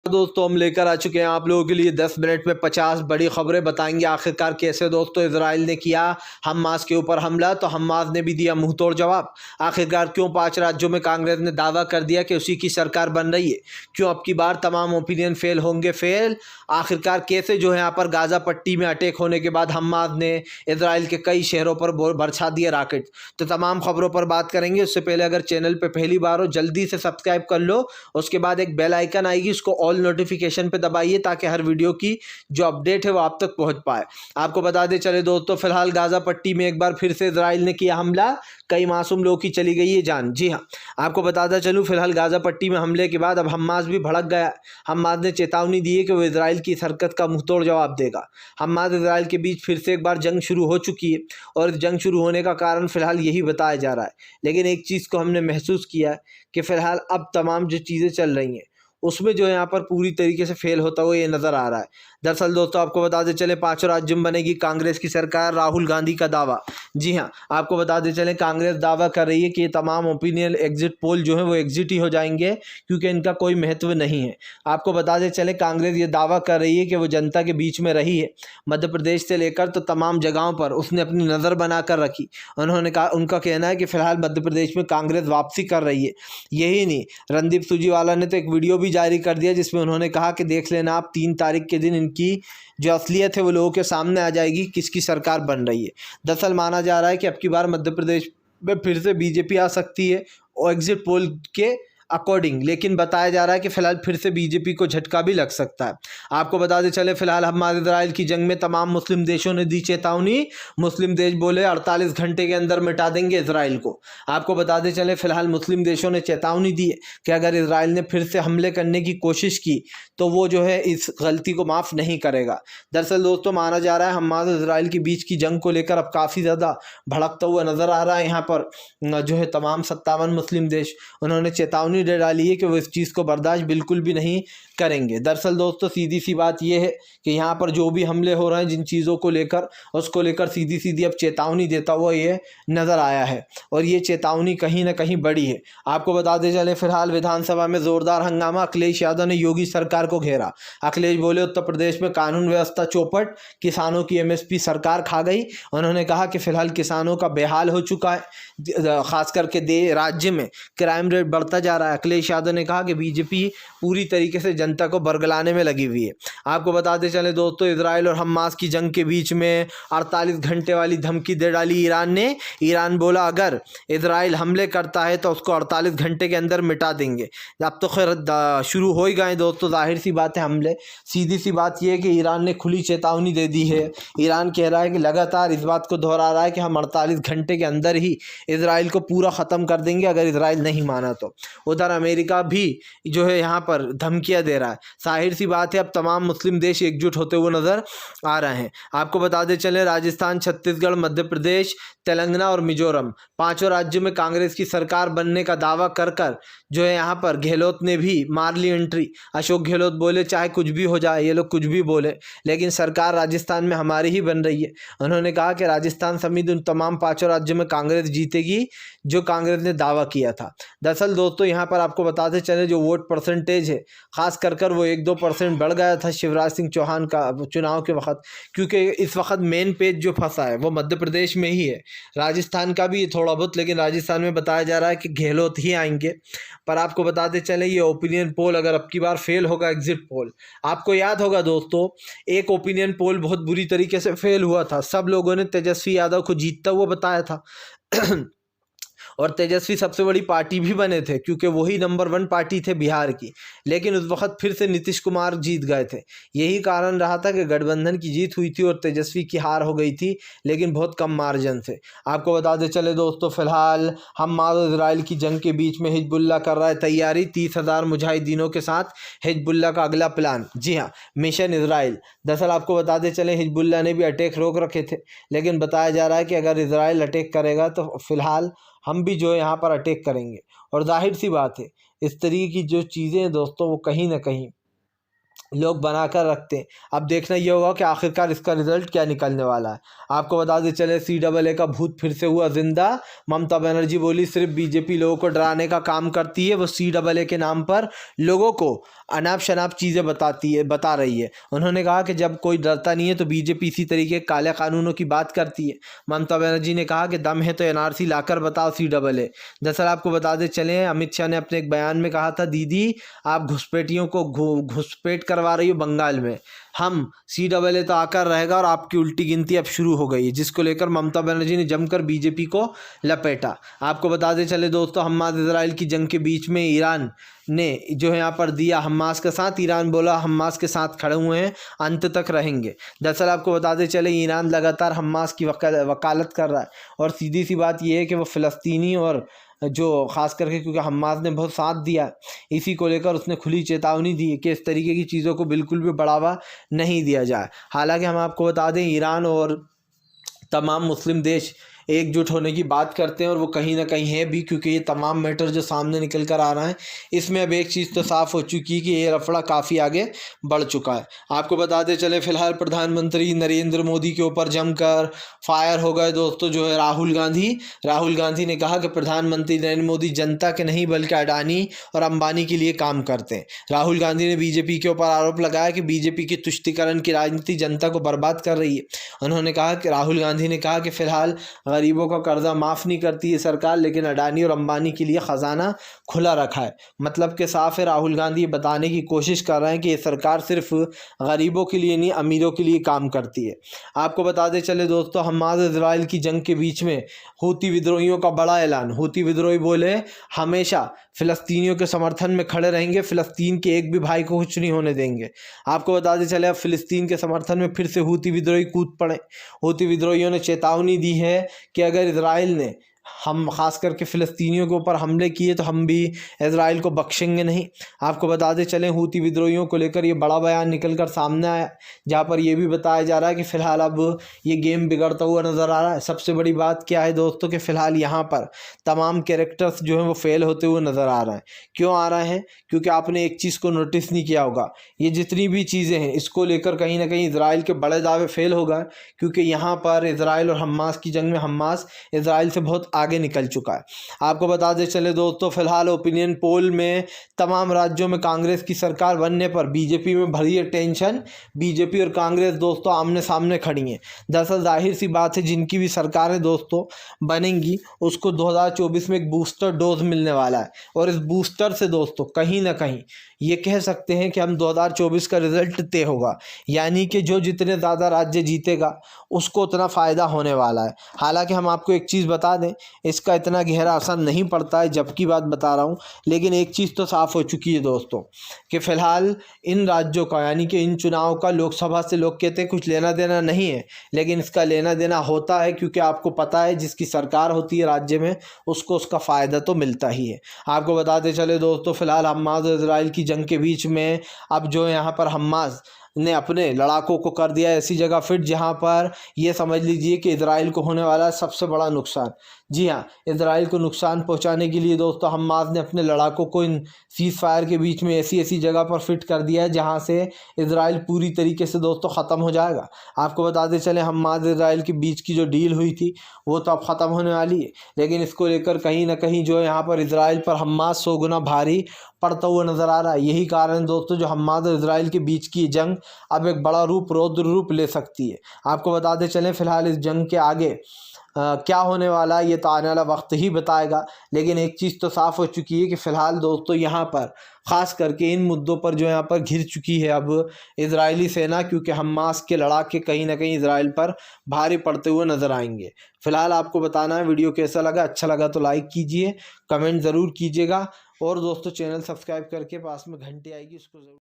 दोस्तों हम लेकर आ चुके हैं आप लोगों के लिए 10 मिनट में 50 बड़ी खबरें बताएंगे आखिरकार कैसे दोस्तों इजराइल ने किया हमास के ऊपर हमला, तो हमास ने भी दिया मुंह तोड़ जवाब। आखिरकार क्यों 5 राज्यों में कांग्रेस ने दावा कर दिया कि उसी की सरकार बन रही है, क्यों अब की बार तमाम ओपिनियन फेल होंगे फेल। आखिरकार कैसे जो है यहाँ पर गाजा पट्टी में अटैक होने के बाद हमास ने इसराइल के कई शहरों पर बरसा दिए रॉकेट। तो तमाम खबरों पर बात करेंगे। उससे पहले अगर चैनल पर पहली बार हो जल्दी से सब्सक्राइब कर लो, उसके बाद एक बेल आइकन आएगी, उसको ऑल नोटिफिकेशन पे दबाइए ताकि हर वीडियो की जो अपडेट है वो आप तक पहुंच पाए। आपको बता दें चले दोस्तों, फिलहाल गाजा पट्टी में एक बार फिर से इजराइल ने किया हमला, कई मासूम लोगों की चली गई है जान। जी हाँ, आपको बताता चलूँ फिलहाल गाजा पट्टी में हमले के बाद अब हमास भी भड़क गया। हमास ने चेतावनी दी है कि वो इजराइल की इस हरकत का मुंहतोड़ जवाब देगा। हमास इजराइल के बीच फिर से एक बार जंग शुरू हो चुकी है और जंग शुरू होने का कारण फिलहाल यही बताया जा रहा है। लेकिन एक चीज़ को हमने महसूस किया है कि फिलहाल अब तमाम जो चीज़ें चल रही हैं उसमें जो है यहाँ पर पूरी तरीके से फेल होता हुआ ये नज़र आ रहा है। दरअसल दोस्तों आपको बताते चले 5 राज्यों में बनेगी कांग्रेस की सरकार, राहुल गांधी का दावा। जी हाँ, आपको बताते चले कांग्रेस दावा कर रही है कि ये तमाम ओपिनियन एग्जिट पोल जो है वो एग्जिट ही हो जाएंगे क्योंकि इनका कोई महत्व नहीं है। आपको बताते चले कांग्रेस ये दावा कर रही है कि वो जनता के बीच में रही है, मध्य प्रदेश से लेकर तो तमाम जगहों पर उसने अपनी नज़र बना कर रखी। उन्होंने कहा, उनका कहना है कि फिलहाल मध्य प्रदेश में कांग्रेस वापसी कर रही है। यही नहीं, रणदीप सुरजेवाला ने तो एक वीडियो भी जारी कर दिया जिसमें उन्होंने कहा कि देख लेना आप 3 तारीख के दिन इनकी जो असलियत है वो लोगों के सामने आ जाएगी, किसकी सरकार बन रही है। दरअसल माना जा रहा है कि अब की बार मध्य प्रदेश में फिर से बीजेपी आ सकती है और एग्जिट पोल के अकॉर्डिंग, लेकिन बताया जा रहा है कि फिलहाल फिर से बीजेपी को झटका भी लग सकता है। आपको बताते चले फिलहाल हमारे इजराइल की जंग में तमाम मुस्लिम देशों ने दी चेतावनी। मुस्लिम देश बोले 48 घंटे के अंदर मिटा देंगे इजराइल को। आपको बताते चले फिलहाल मुस्लिम देशों ने चेतावनी दी है कि अगर इजराइल ने फिर से हमले करने की कोशिश की तो वो जो है इस गलती को माफ़ नहीं करेगा। दरअसल दोस्तों माना जा रहा है हमारे इजराइल के बीच की जंग को लेकर अब काफ़ी ज़्यादा भड़कता हुआ नज़र आ रहा है। यहाँ पर जो है तमाम 57 मुस्लिम देश उन्होंने चेतावनी दे डाली है कि वो इस चीज़ को बर्दाश्त बिल्कुल भी नहीं करेंगे। दरअसल दोस्तों सीधी सी बात यह है कि यहाँ पर जो भी हमले हो रहे हैं जिन चीज़ों को लेकर उसको लेकर सीधी सीधी अब चेतावनी देता हुआ ये नज़र आया है और ये चेतावनी कहीं ना कहीं बड़ी है। आपको बताते चले फिलहाल विधानसभा में ज़ोरदार हंगामा, अखिलेश यादव ने योगी सरकार को घेरा। अखिलेश बोले उत्तर प्रदेश में कानून व्यवस्था चौपट, किसानों की एमएसपी सरकार खा गई। उन्होंने कहा कि फिलहाल किसानों का बेहाल हो चुका है, खास करके राज्य में क्राइम रेट बढ़ता जा रहा है। अखिलेश यादव ने कहा कि बीजेपी पूरी तरीके से जनता को बरगलाने में लगी हुई है। आपको बताते चले दोस्तों इजराइल और हमास की जंग के बीच में 48 घंटे वाली धमकी दे डाली ईरान ने। ईरान बोला अगर इजराइल हमले करता है तो उसको 48 घंटे के अंदर मिटा देंगे। अब तो खैर शुरू हो ही गए दोस्तों, जाहिर सी बात है हमले। सीधी सी बात यह है कि ईरान ने खुली चेतावनी दे दी है। ईरान कह रहा है कि लगातार इस बात को दोहरा रहा है कि हम 48 घंटे के अंदर ही इजराइल को पूरा ख़त्म कर देंगे अगर इजराइल नहीं माना तो। उधर अमेरिका भी जो है यहाँ पर धमकियाँ दे रहा है। जाहिर सी बात है अब तमाम मुस्लिम देश एकजुट होते हुए नज़र आ रहे हैं। आपको बताते चले राजस्थान, छत्तीसगढ़, मध्य प्रदेश, तेलंगाना और मिजोरम 5 राज्यों में कांग्रेस की सरकार बनने का दावा कर कर जो है यहाँ पर गहलोत ने भी मार ली एंट्री। अशोक गहलोत बोले चाहे कुछ भी हो जाए, ये लोग कुछ भी बोले, लेकिन सरकार राजस्थान में हमारी ही बन रही है। उन्होंने कहा कि राजस्थान समेत उन तमाम 5 राज्यों में कांग्रेस जीतेगी जो कांग्रेस ने दावा किया था। दरअसल दोस्तों यहाँ पर आपको बताते चले जो वोट परसेंटेज है खास कर वो 1-2% बढ़ गया था शिवराज सिंह चौहान का चुनाव के वक्त, क्योंकि इस वक्त मेन पेज जो फंसा है वो मध्य प्रदेश में ही है। राजस्थान का भी थोड़ा बहुत, लेकिन राजस्थान में बताया जा रहा है कि गहलोत ही आएंगे। पर आपको बताते चले ये ओपिनियन पोल अगर अब की बार फेल होगा, एग्जिट पोल, आपको याद होगा दोस्तों एक ओपिनियन पोल बहुत बुरी तरीके से फेल हुआ था। सब लोगों ने तेजस्वी यादव को जीतता हुआ बताया था और तेजस्वी सबसे बड़ी पार्टी भी बने थे क्योंकि वही नंबर 1 पार्टी थे बिहार की। लेकिन उस वक्त फिर से नीतीश कुमार जीत गए थे। यही कारण रहा था कि गठबंधन की जीत हुई थी और तेजस्वी की हार हो गई थी, लेकिन बहुत कम मार्जिन से। आपको बताते चले दोस्तों फिलहाल हमास और इजराइल की जंग के बीच में हिजबुल्लाह कर रहा है तैयारी। 30,000 मुजाहिदीनों के साथ हिजबुल्लाह का अगला प्लान। जी हाँ, मिशन इजराइल। दरअसल आपको बताते चले हिजबुल्लाह ने भी अटैक रोक रखे थे, लेकिन बताया जा रहा है कि अगर इजराइल अटैक करेगा तो फिलहाल हम भी जो है यहाँ पर अटैक करेंगे। और जाहिर सी बात है इस तरीके की जो चीज़ें हैं दोस्तों वो कहीं ना कहीं लोग बनाकर रखते हैं। अब देखना ये होगा कि आखिरकार इसका रिजल्ट क्या निकलने वाला है। आपको बता दें चले CAA का भूत फिर से हुआ जिंदा। ममता बनर्जी बोली सिर्फ बीजेपी लोगों को डराने का काम करती है, वो CAA के नाम पर लोगों को अनाप शनाप चीज़ें बता रही है। उन्होंने कहा कि जब कोई डरता नहीं है तो बीजेपी इसी तरीके के काले कानूनों की बात करती है। ममता बनर्जी ने कहा कि दम है तो NRC लाकर बताओ CAA। दरअसल आपको बता दें चले अमित शाह ने अपने एक बयान में कहा था, दीदी आप घुसपैठियों को घुसपैठ करवा रही हो बंगाल में, हम CAA तो आकर रहेगा और आपकी उल्टी गिनती अब शुरू हो गई है, जिसको लेकर ममता बनर्जी ने जमकर बीजेपी को लपेटा। आपको बता दें चले दोस्तों हमास इजराइल की जंग के बीच में ईरान ने जो है यहाँ पर दिया हमास के साथ। ईरान बोला हमास के साथ खड़े हुए हैं, अंत तक रहेंगे। दरअसल आपको बताते चले ईरान लगातार हमास की वकालत कर रहा है और सीधी सी बात यह है कि वो फ़लस्तीनी और जो ख़ास करके क्योंकि हमास ने बहुत साथ दिया, इसी को लेकर उसने खुली चेतावनी दी कि इस तरीके की चीज़ों को बिल्कुल भी बढ़ावा नहीं दिया जाए। हालांकि हम आपको बता दें ईरान और तमाम मुस्लिम देश एकजुट होने की बात करते हैं और वो कहीं ना कहीं है भी, क्योंकि ये तमाम मैटर जो सामने निकल कर आ रहा है इसमें अब एक चीज़ तो साफ़ हो चुकी है कि ये रफड़ा काफ़ी आगे बढ़ चुका है। आपको बताते चले फिलहाल प्रधानमंत्री नरेंद्र मोदी के ऊपर जमकर फायर हो गए दोस्तों जो है राहुल गांधी ने कहा कि प्रधानमंत्री नरेंद्र मोदी जनता के नहीं बल्कि अडानी और अंबानी के लिए काम करते हैं। राहुल गांधी ने बीजेपी के ऊपर आरोप लगाया कि बीजेपी की तुष्टीकरण की राजनीति जनता को बर्बाद कर रही है। उन्होंने कहा कि राहुल गांधी ने कहा कि फिलहाल गरीबों का कर्जा माफ़ नहीं करती है सरकार, लेकिन अडानी और अंबानी के लिए ख़जाना खुला रखा है। मतलब कि साफ है राहुल गांधी बताने की कोशिश कर रहे हैं कि ये सरकार सिर्फ गरीबों के लिए नहीं अमीरों के लिए काम करती है। आपको बताते चले दोस्तों हमास इजराइल की जंग के बीच में हूती विद्रोहियों का बड़ा ऐलान। हूती विद्रोही बोले हमेशा फ़िलिस्तीनियों के समर्थन में खड़े रहेंगे, फ़िलिस्तीन के एक भी भाई को कुछ नहीं होने देंगे। आपको बताते चले अब फ़िलिस्तीन के समर्थन में फिर से हूती विद्रोही कूद पड़े। हूती विद्रोहियों ने चेतावनी दी है कि अगर इजराइल ने हम ख़ास करके फ़िलिस्तीनियों के ऊपर हमले किए तो हम भी इजराइल को बख्शेंगे नहीं। आपको बताते चलें हूती विद्रोहियों को लेकर ये बड़ा बयान निकल कर सामने आया, जहाँ पर यह भी बताया जा रहा है कि फ़िलहाल अब ये गेम बिगड़ता हुआ नज़र आ रहा है। सबसे बड़ी बात क्या है दोस्तों कि फ़िलहाल यहाँ पर तमाम कैरेक्टर्स जो हैं वो फेल होते हुए नज़र आ रहे हैं। क्यों आ रहे हैं? क्योंकि आपने एक चीज़ को नोटिस नहीं किया होगा, ये जितनी भी चीज़ें हैं इसको लेकर कहीं ना कहीं इजराइल के बड़े दावे फेल हो गए, क्योंकि यहाँ पर इजराइल और हमास की जंग में हमास इजराइल से बहुत आगे निकल चुका है। आपको बता दें चले दोस्तों फिलहाल ओपिनियन पोल में तमाम राज्यों में कांग्रेस की सरकार बनने पर बीजेपी में भरी है टेंशन। बीजेपी और कांग्रेस दोस्तों आमने सामने खड़ी हैं। दरअसल जाहिर सी बात है जिनकी भी सरकारें दोस्तों बनेंगी उसको 2024 में एक बूस्टर डोज मिलने वाला है, और इस बूस्टर से दोस्तों कहीं ना कहीं ये कह सकते हैं कि हम 2024 का रिजल्ट तय होगा, यानी कि जो जितने ज़्यादा राज्य जीतेगा उसको उतना फ़ायदा होने वाला है। हालांकि हम आपको एक चीज़ बता दें इसका इतना गहरा असर नहीं पड़ता है, जबकि बात बता रहा हूँ, लेकिन एक चीज़ तो साफ़ हो चुकी है दोस्तों कि फ़िलहाल इन राज्यों का यानी कि इन चुनाव का लोकसभा से लोग कहते हैं कुछ लेना देना नहीं है, लेकिन इसका लेना देना होता है, क्योंकि आपको पता है जिसकी सरकार होती है राज्य में उसको उसका फ़ायदा तो मिलता ही है। आपको बताते चले दोस्तों फिलहाल हमास और इजराइल की जंग के बीच में अब जो यहाँ पर हमास ने अपने लड़ाकों को कर दिया ऐसी जगह फिट जहां पर ये समझ लीजिए कि इजराइल को होने वाला सबसे बड़ा नुकसान। जी हाँ, इजराइल को नुकसान पहुंचाने के लिए दोस्तों हमास ने अपने लड़ाकों को इन सीज़ फायर के बीच में ऐसी जगह पर फिट कर दिया है जहां से इजराइल पूरी तरीके से दोस्तों ख़त्म हो जाएगा। आपको बताते चले हमास इजराइल के बीच की जो डील हुई थी वो तो अब ख़त्म होने वाली है, लेकिन इसको लेकर कहीं ना कहीं जो यहाँ पर इजराइल पर हमास 100 गुना भारी पड़ता हुआ नज़र आ रहा है। यही कारण दोस्तों जो हमास और इजराइल के बीच की जंग अब एक बड़ा रौद्र रूप ले सकती है। आपको बताते चलें फिलहाल इस जंग के आगे क्या होने वाला है ये तो आने वाला वक्त ही बताएगा, लेकिन एक चीज़ तो साफ़ हो चुकी है कि फ़िलहाल दोस्तों यहाँ पर ख़ास करके इन मुद्दों पर जो यहाँ पर घिर चुकी है अब इजरायली सेना, क्योंकि हमास के लड़ाके कहीं ना कहीं इजराइल पर भारी पड़ते हुए नज़र आएंगे। फ़िलहाल आपको बताना है वीडियो कैसा लगा, अच्छा लगा तो लाइक कीजिए, कमेंट ज़रूर कीजिएगा, और दोस्तों चैनल सब्सक्राइब करके पास में घंटी आएगी उसको ज़रूर